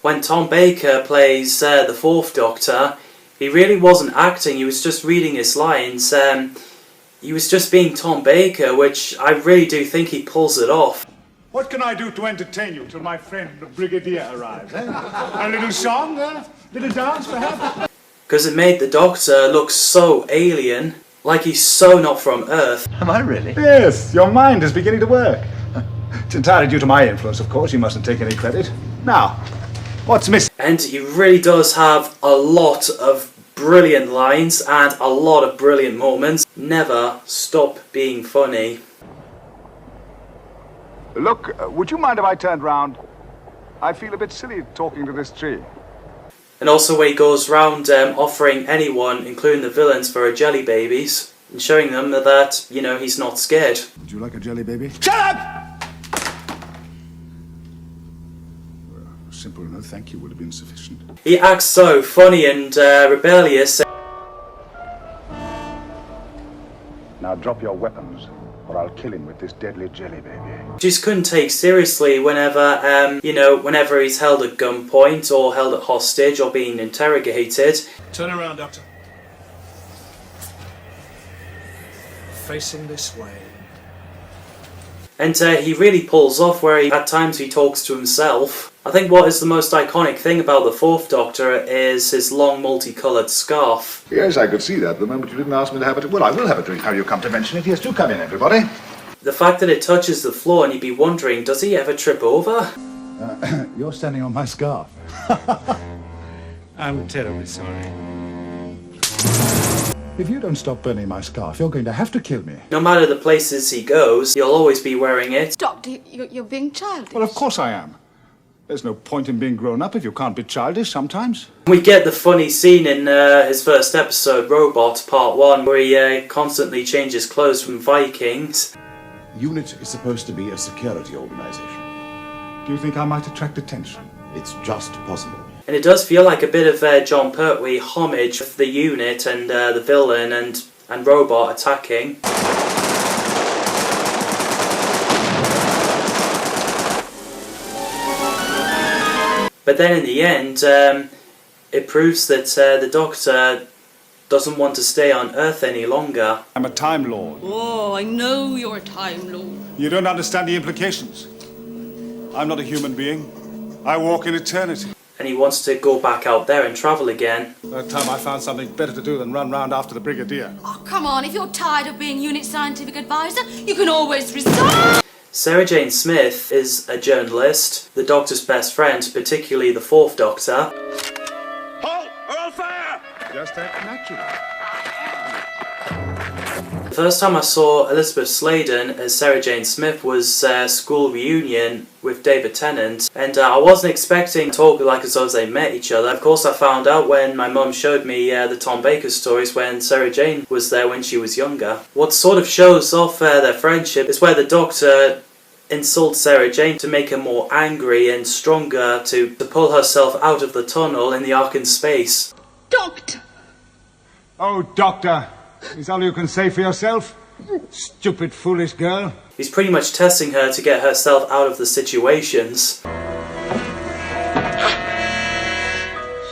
When Tom Baker plays the Fourth Doctor, he really wasn't acting, he was just reading his lines. He was just being Tom Baker, which I really do think he pulls it off. What can I do to entertain you till my friend the Brigadier arrives, eh? A little song, little dance, perhaps? Because it made the Doctor look so alien, like he's so not from Earth. Am I really? Yes, your mind is beginning to work. It's entirely due to my influence, of course, you mustn't take any credit. Now, what's missing? And he really does have a lot of brilliant lines and a lot of brilliant moments. Never stop being funny. Look, would you mind if I turned round? I feel a bit silly talking to this tree. And also where he goes round offering anyone, including the villains, for a jelly babies, and showing them that, you know, he's not scared. Would you like a jelly baby? Shut up! Well, simple enough, thank you would have been sufficient. He acts so funny and rebellious. Now drop your weapons, or I'll kill him with this deadly jelly baby. Just couldn't take seriously whenever, whenever he's held at gunpoint or held at hostage or being interrogated. Turn around, Doctor. Facing this way. And he really pulls off where at times he talks to himself. I think what is the most iconic thing about the Fourth Doctor is his long multicoloured scarf. Yes, I could see that the moment you didn't ask me to have it. Well, I will have a drink now you come to mention it. Yes, do come in, everybody. The fact that it touches the floor and you'd be wondering, does he ever trip over? You're standing on my scarf. I'm terribly sorry. If you don't stop burning my scarf, you're going to have to kill me. No matter the places he goes, he'll always be wearing it. Doctor, you're being childish. Well, of course I am. There's no point in being grown up if you can't be childish sometimes. We get the funny scene in his first episode, Robot, Part 1, where he constantly changes clothes from Vikings. UNIT is supposed to be a security organization. Do you think I might attract attention? It's just possible. And it does feel like a bit of John Pertwee homage of the unit and the villain and Robot attacking. But then in the end, it proves that the Doctor doesn't want to stay on Earth any longer. I'm a Time Lord. Oh, I know you're a Time Lord. You don't understand the implications. I'm not a human being. I walk in eternity. And he wants to go back out there and travel again. That time I found something better to do than run round after the Brigadier. Oh, come on, if you're tired of being unit scientific advisor, you can always resign. Sarah Jane Smith is a journalist, the Doctor's best friend, particularly the Fourth Doctor. Halt! Or I'll fire! Just act natural. The first time I saw Elizabeth Sladen as Sarah Jane Smith was School Reunion with David Tennant, and I wasn't expecting to talk like as though they met each other. Of course I found out when my mum showed me the Tom Baker stories when Sarah Jane was there when she was younger. What sort of shows off their friendship is where the Doctor insults Sarah Jane to make her more angry and stronger to pull herself out of the tunnel in the arc in space. Doctor! Oh, Doctor! Is all you can say for yourself? Stupid, foolish girl. He's pretty much testing her to get herself out of the situations.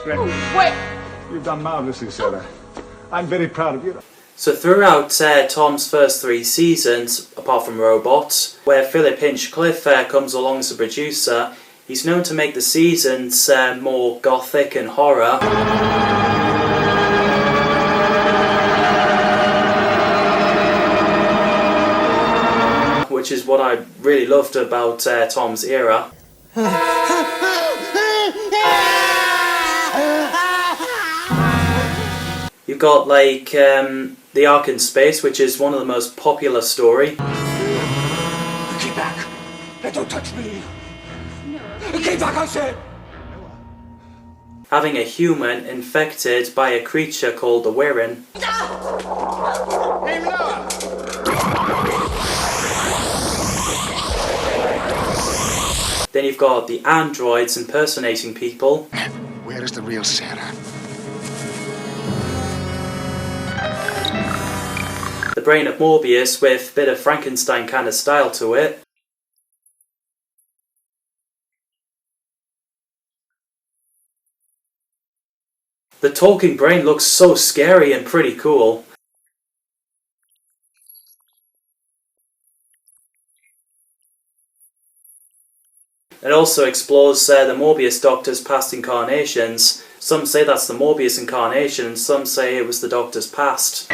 Splendid. Wait! You've done marvellously, Sarah. I'm very proud of you. So throughout Tom's first 3 seasons, apart from Robot, where Philip Hinchcliffe comes along as a producer, he's known to make the seasons more gothic and horror. Which is what I really loved about Tom's era. You've got like The Ark in Space, which is one of the most popular story. Keep back! Don't touch me! No. Keep back, I said! Having a human infected by a creature called the Wirren. Aim lower! Then you've got the androids impersonating people. Where is the real Sarah? The Brain of Morbius with a bit of Frankenstein kind of style to it. The talking brain looks so scary and pretty cool. It also explores the Morbius Doctor's past incarnations. Some say that's the Morbius incarnation, and some say it was the Doctor's past.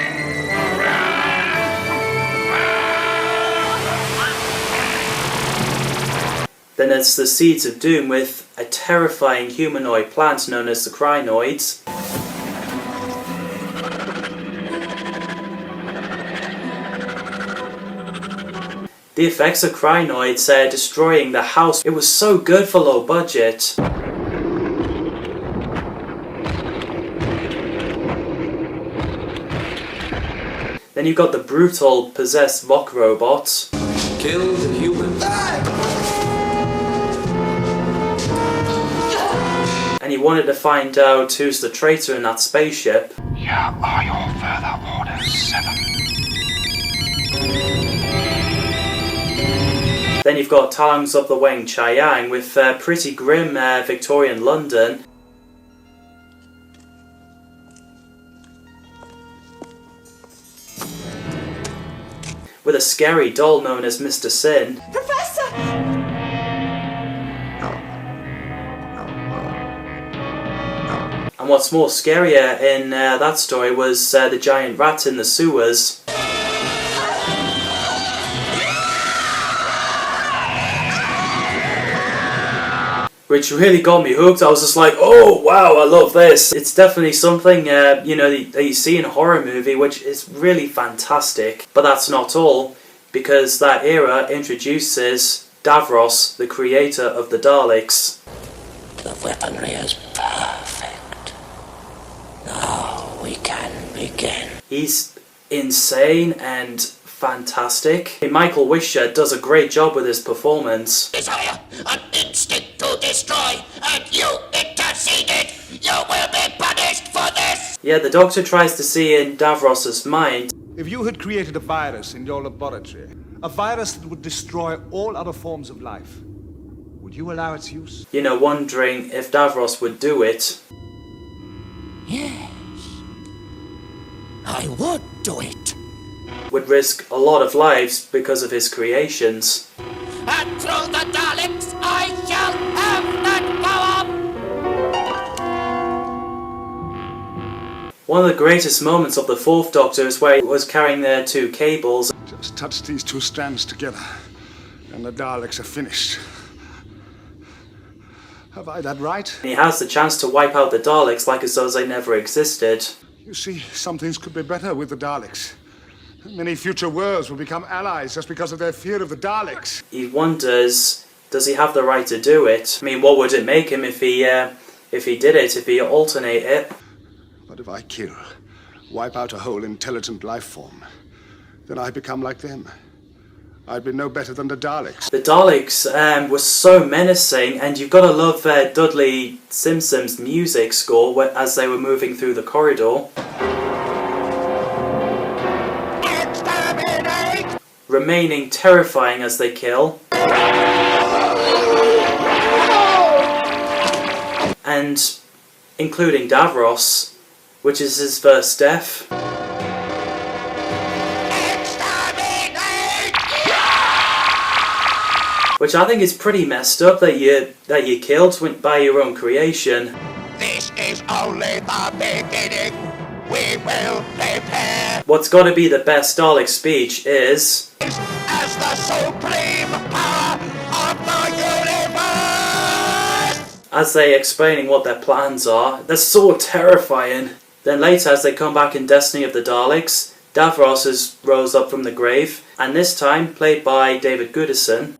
Then there's the Seeds of Doom with a terrifying humanoid plant known as the Crinoids. The effects of Crinoids destroying the house, it was so good for low budget. Then you've got the brutal, possessed Vok robot. Kill the humans. And he wanted to find out who's the traitor in that spaceship. Here are your further orders, 7. Then you've got Talons of the Weng Chiang with pretty grim Victorian London. With a scary doll known as Mr. Sin. Professor! And what's more scarier in that story was the giant rat in the sewers. Which really got me hooked. I was just like, oh wow, I love this. It's definitely something, that you see in a horror movie, which is really fantastic. But that's not all, because that era introduces Davros, the creator of the Daleks. The weaponry is perfect. Now we can begin. He's insane and fantastic. Michael Wisher does a great job with his performance. Desire, an instinct to destroy, and you interceded. You will be punished for this. Yeah, the Doctor tries to see in Davros's mind. If you had created a virus in your laboratory, a virus that would destroy all other forms of life, would you allow its use? Wondering if Davros would do it. Yes, I would do it. Would risk a lot of lives because of his creations. And through the Daleks, I shall have that power! One of the greatest moments of the Fourth Doctor is where he was carrying their 2 cables. Just touch these 2 strands together, and the Daleks are finished. Have I that right? And he has the chance to wipe out the Daleks like as though they never existed. You see, some things could be better with the Daleks. Many future worlds will become allies just because of their fear of the Daleks. He wonders, does he have the right to do it? I mean, what would it make him if he did it, if he alternate it? But if I kill, wipe out a whole intelligent life form, then I become like them. I'd be no better than the Daleks. The Daleks were so menacing, and you've got to love Dudley Simpson's music score as they were moving through the corridor. Remaining terrifying as they kill. And including Davros, which is his first death. Which I think is pretty messed up that you killed by your own creation. This is only the beginning. We will prepare. What's got to be the best Dalek speech is... As the supreme power of the universe! As they explaining what their plans are. They're so terrifying. Then later, as they come back in Destiny of the Daleks, Davros has rose up from the grave, and this time played by David Goodison.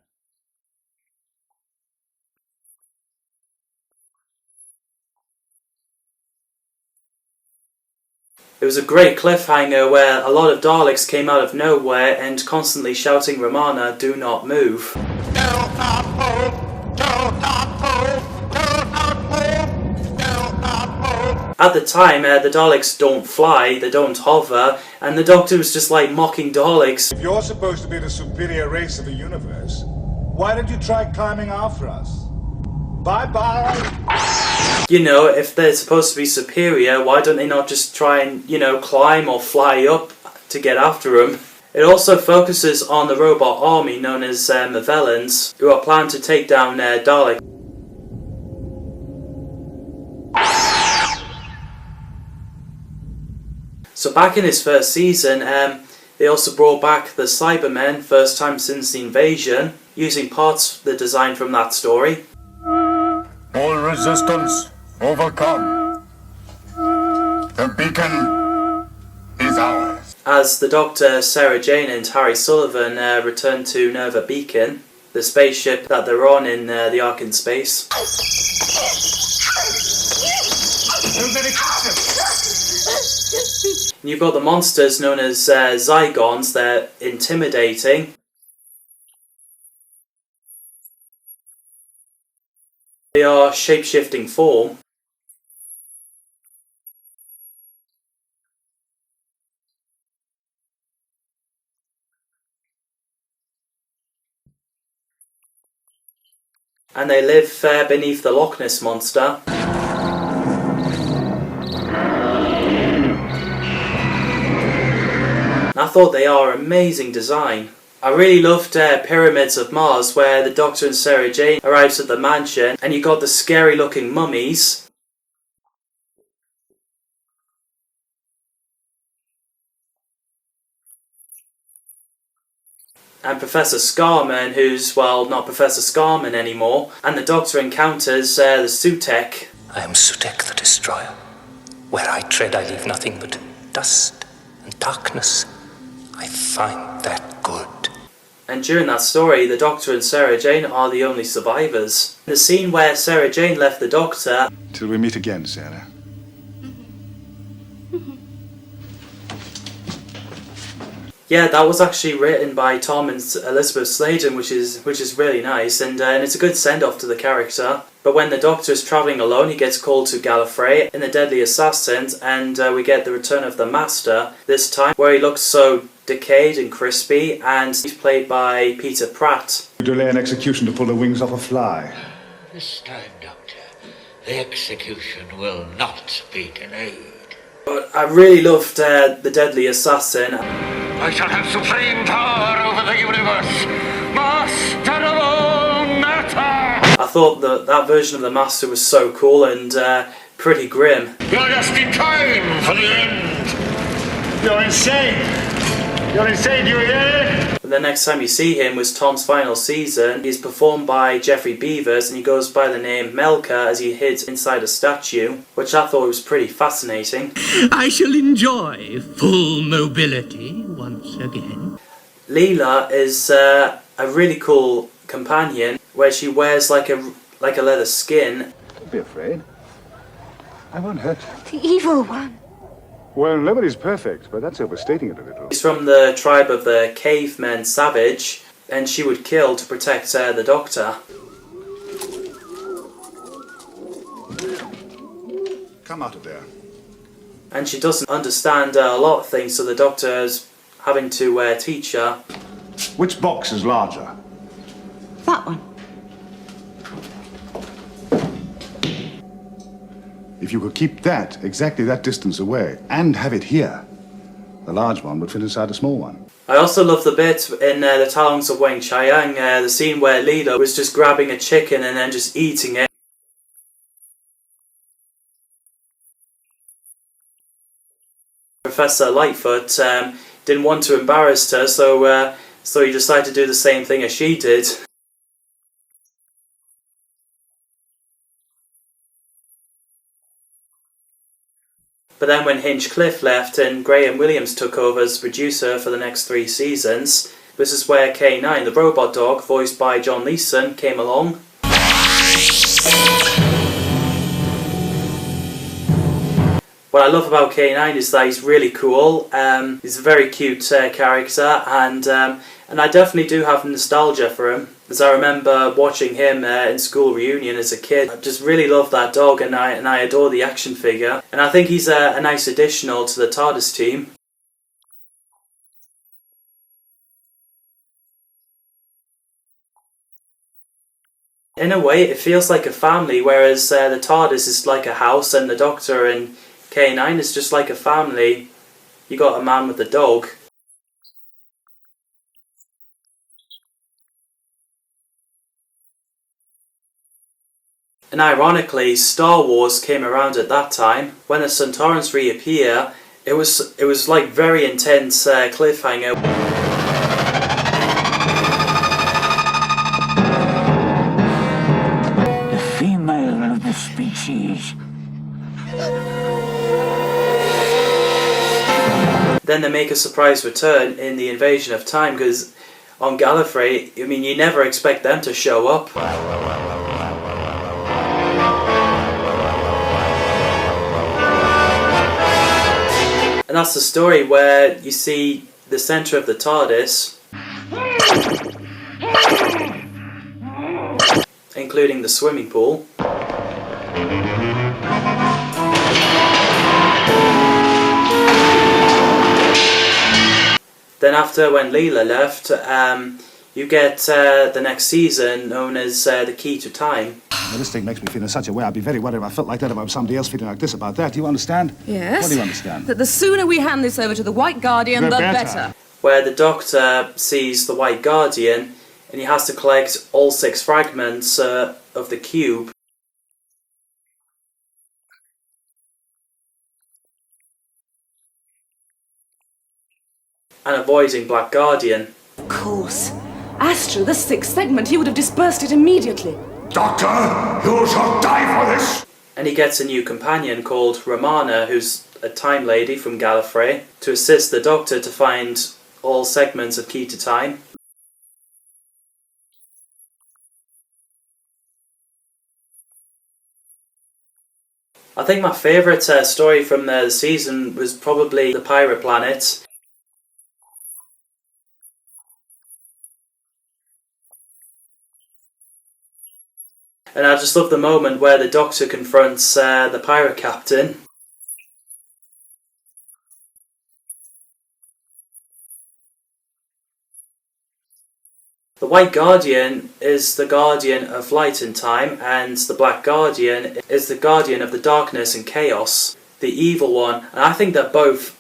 It was a great cliffhanger where a lot of Daleks came out of nowhere and constantly shouting Romana, "Do not move." Do not move! Do not move! Do not move! Do not move! At the time, the Daleks don't fly, they don't hover, and the Doctor was just like mocking Daleks. If you're supposed to be the superior race of the universe, why don't you try climbing after us? Bye-bye! You know, if they're supposed to be superior, why don't they not just try and, you know, climb or fly up to get after him? It also focuses on the robot army known as Mavellans, who are planning to take down Dalek. So back in his first season, they also brought back the Cybermen, first time since the invasion, using parts of the design from that story. All resistance overcome. The beacon is ours. As the Doctor, Sarah Jane and Harry Sullivan return to Nova Beacon, the spaceship that they're on in the Ark in Space. And you've got the monsters known as Zygons. They're intimidating. They are shape-shifting form. And they live beneath the Loch Ness Monster. And I thought they are amazing design. I really loved Pyramids of Mars, where the Doctor and Sarah Jane arrives at the mansion, and you got the scary looking mummies. And Professor Scarman, who's, well, not Professor Scarman anymore, and the Doctor encounters the Sutek. I am Sutek the Destroyer. Where I tread I leave nothing but dust and darkness. I find that good. And during that story, the Doctor and Sarah Jane are the only survivors. The scene where Sarah Jane left the Doctor... Till we meet again, Sarah. Yeah, that was actually written by Tom and Elizabeth Sladen, which is really nice, and it's a good send-off to the character. But when the Doctor is travelling alone, he gets called to Gallifrey in the Deadly Assassins, and we get the return of the Master, this time, where he looks so decayed and crispy, and he's played by Peter Pratt. Delay an execution to pull the wings off a fly. This time, Doctor, the execution will not be delayed. But I really loved The Deadly Assassin. I shall have supreme power over the universe, master of all matter! I thought that version of the Master was so cool and pretty grim. You're just in time for the end! You're insane! You're insane, you hear? The next time you see him was Tom's final season. He's performed by Jeffrey Beavers, and he goes by the name Melka as he hides inside a statue, which I thought was pretty fascinating. I shall enjoy full mobility once again. Leela is a really cool companion, where she wears like a leather skin. Don't be afraid. I won't hurt you. The evil one. Well, nobody's perfect, but that's overstating it a little. She's from the tribe of the cavemen Savage, and she would kill to protect the Doctor. Come out of there. And she doesn't understand a lot of things, so the Doctor is having to teach her. Which box is larger? That one. If you could keep that exactly that distance away and have it here, the large one would fit inside a small one. I also love the bit in the Talons of Weng Chiang, the scene where Leela was just grabbing a chicken and then just eating it. Professor Lightfoot didn't want to embarrass her, so he decided to do the same thing as she did. But then when Hinchcliffe left and Graham Williams took over as producer for the next 3 seasons, this is where K9, the robot dog, voiced by John Leeson, came along. What I love about K9 is that he's really cool. He's a very cute character, and I definitely do have nostalgia for him, as I remember watching him in School Reunion as a kid. I just really love that dog, and I adore the action figure, and I think he's a nice additional to the TARDIS team. In a way, it feels like a family, whereas the TARDIS is like a house, and the Doctor and K9 is just like a family. You got a man with a dog. And ironically, Star Wars came around at that time. When the Centaurans reappear, it was like very intense cliffhanger. The female of the species. Then they make a surprise return in the Invasion of Time, because on Gallifrey, I mean, you never expect them to show up. And that's the story where you see the centre of the TARDIS, including the swimming pool. Then after, when Leela left, you get the next season known as The Key to Time. Well, this thing makes me feel in such a way. I'd be very worried if I felt like that about somebody else feeling like this about that. Do you understand? Yes. What do you understand? That the sooner we hand this over to the White Guardian, the better. Where the Doctor sees the White Guardian, and he has to collect all 6 fragments of the cube. And avoiding Black Guardian. Of course. Astra, the 6th segment, he would have dispersed it immediately. Doctor, you shall die for this! And he gets a new companion called Romana, who's a time lady from Gallifrey, to assist the Doctor to find all segments of Key to Time. I think my favourite story from the season was probably the Pirate Planet. And I just love the moment where the Doctor confronts the pirate captain. The White Guardian is the guardian of light and time, and the Black Guardian is the guardian of the darkness and chaos, the evil one. And I think they're both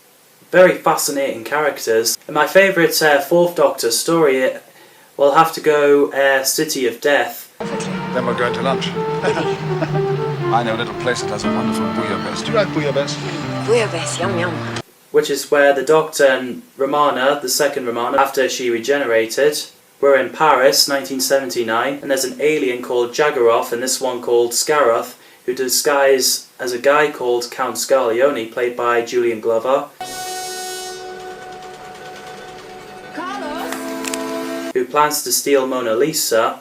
very fascinating characters. And my favourite 4th Doctor story will have to go City of Death. Then we're going to lunch. I know a little place that has a wonderful bouillabaisse. Do you like bouillabaisse? Bouillabaisse, yum yum. Which is where the Doctor and Romana, the second Romana, after she regenerated, were in Paris, 1979, and there's an alien called Jagaroth and this one called Scaroth, who disguise as a guy called Count Scarleone, played by Julian Glover. Carlos! Who plans to steal Mona Lisa,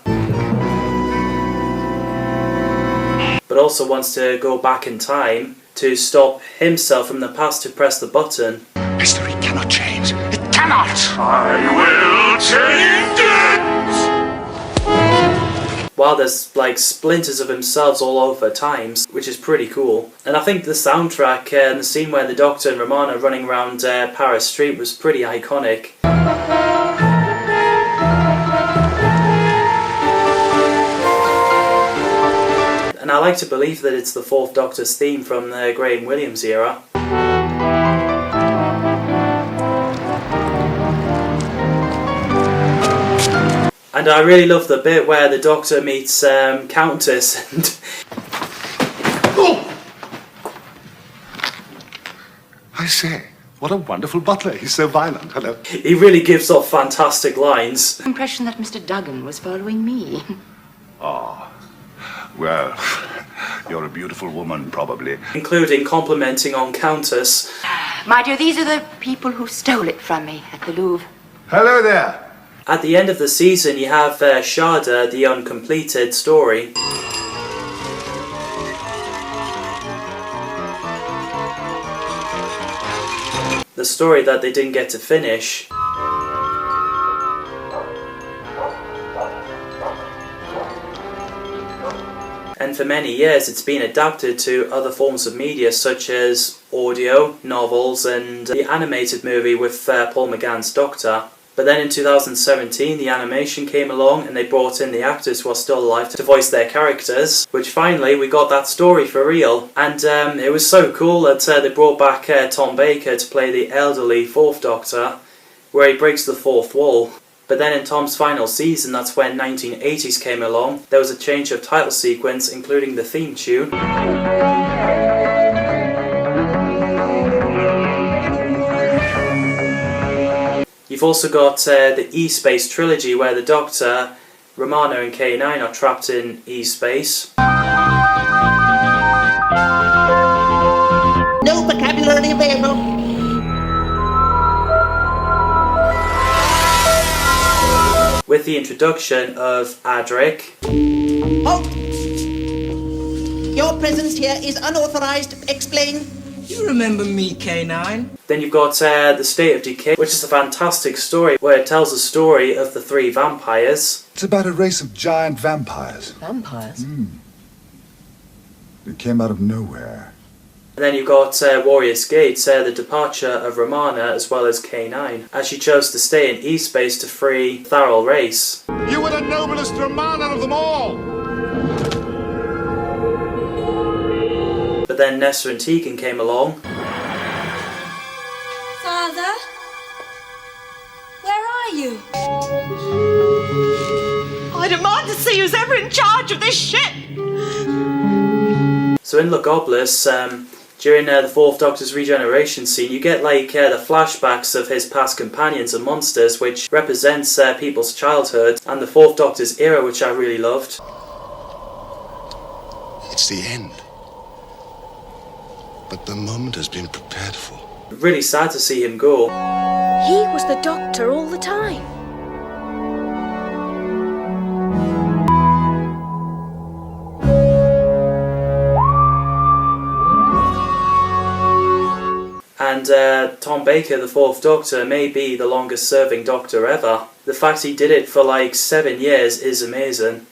but also wants to go back in time to stop himself from the past to press the button. History cannot change. It cannot! I will change it! While there's like splinters of themselves all over times, which is pretty cool. And I think the soundtrack and the scene where the Doctor and Romana are running around Paris Street was pretty iconic. And I like to believe that it's the 4th Doctor's theme from the Graham Williams era. And I really love the bit where the Doctor meets Countess and... Oh! I say, what a wonderful butler. He's so violent. Hello. He really gives off fantastic lines. Impression that Mr. Duggan was following me. Oh. Well, you're a beautiful woman, probably. Including complimenting on Countess. My dear, these are the people who stole it from me at the Louvre. Hello there. At the end of the season, you have Sharda, the uncompleted story. The story that they didn't get to finish. And for many years it's been adapted to other forms of media such as audio, novels and the animated movie with Paul McGann's Doctor. But then in 2017 the animation came along and they brought in the actors who are still alive to voice their characters, which finally we got that story for real. And it was so cool that they brought back Tom Baker to play the elderly Fourth Doctor, where he breaks the fourth wall. But then in Tom's final season, that's when 1980s came along, there was a change of title sequence including the theme tune. You've also got the E-Space trilogy where the Doctor, Romana and K9 are trapped in E-Space. No vocabulary available. With the introduction of Adric. Halt! Your presence here is unauthorized. Explain. You remember me, K9? Then you've got The State of Decay, which is a fantastic story where it tells the story of the three vampires. It's about a race of giant vampires. Vampires? They came out of nowhere. And then you've got Warrior's Gate, the departure of Romana as well as K9, as she chose to stay in E-Space to free Tharrel Race. You were the noblest Romana of them all! But then Nessa and Tegan came along. Father? Where are you? I demand to see who's ever in charge of this ship! So in Logopolis, during the Fourth Doctor's regeneration scene, you get like the flashbacks of his past companions and monsters, which represents people's childhood, and the Fourth Doctor's era, which I really loved. It's the end. But the moment has been prepared for. Really sad to see him go. He was the Doctor all the time. And Tom Baker, the Fourth Doctor, may be the longest serving Doctor ever. The fact he did it for like 7 years is amazing.